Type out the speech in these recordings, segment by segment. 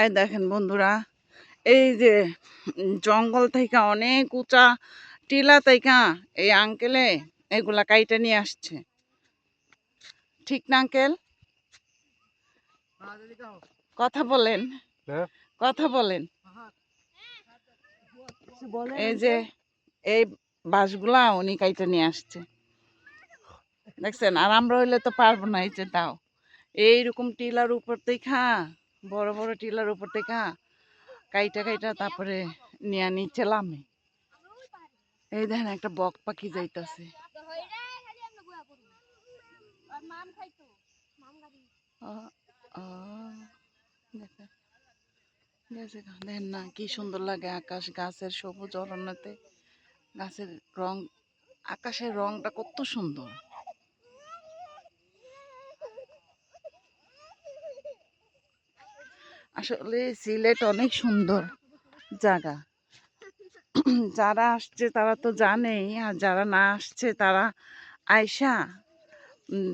এই দেখেন বন্ধুরা, এই যে জঙ্গল থেকে অনেক উঁচা টিলা থেকে এই আঙ্কেলে এগুলা কাইটা নিয়ে আসছে। ঠিক না আঙ্কেল? কথা বলেন, কথা বলেন। এই যে এই বাঁশগুলা উনি কাইটা নিয়ে আসছে, দেখছেন? আর আমরা হইলে তো পারবো না। এই যে দাও, এইরকম টিলার উপর দেখা, বড় বড় টিলার উপর দেখা কাইটা কাইটা তারপরে নিয়ে নিচে লামে। এই দেখেন একটা বক পাখি যাইতাছে। দেখেন না কি সুন্দর লাগে আকাশ, গাছের সবুজ অরণ্যতে গাছের রং, আকাশের রংটা কত সুন্দর। আসলে সিলেট অনেক সুন্দর জায়গা। যারা আসছে তারা তো জানেই, আর যারা না আসছে তারা আয়সা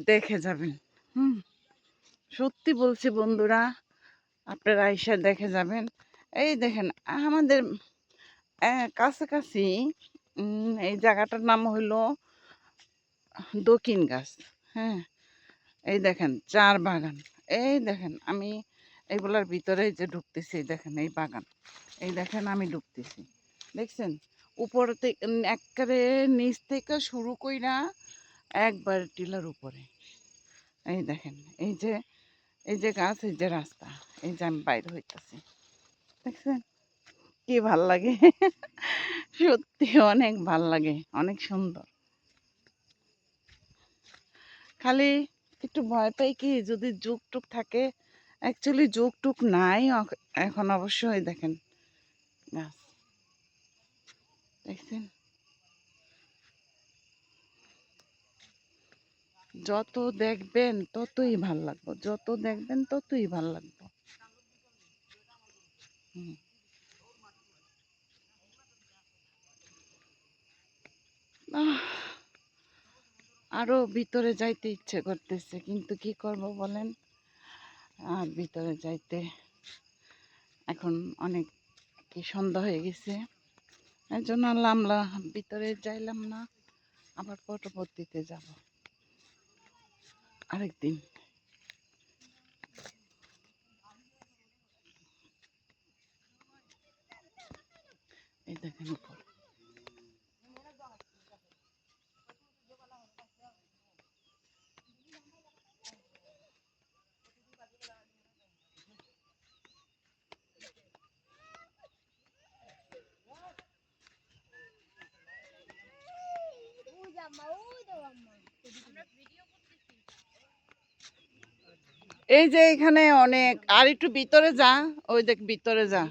দেখে যাবেন। সত্যি বলছি বন্ধুরা, আপনারা আয়সা দেখে যাবেন। এই দেখেন আমাদের কাছাকাছি এই জায়গাটার নাম হইল দক্ষিণ গাছ। হ্যাঁ, এই দেখেন চার বাগান। এই দেখেন আমি এইগুলার ভিতরে যে ঢুকতেছি, দেখেন এই বাগান, এই দেখেন আমি ঢুকতেছি, দেখছেন? উপর থেকে একেবারে নিচ থেকে শুরু কইরা একবার টিলার উপরে। এই দেখেন এই যে গাছ, এই যে রাস্তা, এই যে আমি বাইরে হইতেছি, দেখছেন কি ভাল লাগে? সত্যি অনেক ভাল লাগে, অনেক সুন্দর। খালি একটু ভয় পাই কি, যদি যুগ টুক থাকে। অ্যাকচুয়ালি যুগ টুক নাই এখন অবশ্যই। দেখেন গাছ, দেখছেন? যত দেখবেন ততই ভাল লাগবে, যত দেখবেন ততই ভাল লাগবে। আরো ভিতরে যাইতে ইচ্ছে করতেছে, কিন্তু কি করব বলেন? আর ভিতরে যাইতে এখন অনেক কি সন্ধ্যা হয়ে গেছে, এর জন্য আমরা ভিতরে যাইলাম না। আবার পরবর্তীতে যাব আরেকদিন। এই দেখেন উপর, এই যে এখানে অনেক, আর একটু ভিতরে যা, ওই দেখ ভিতরে যা।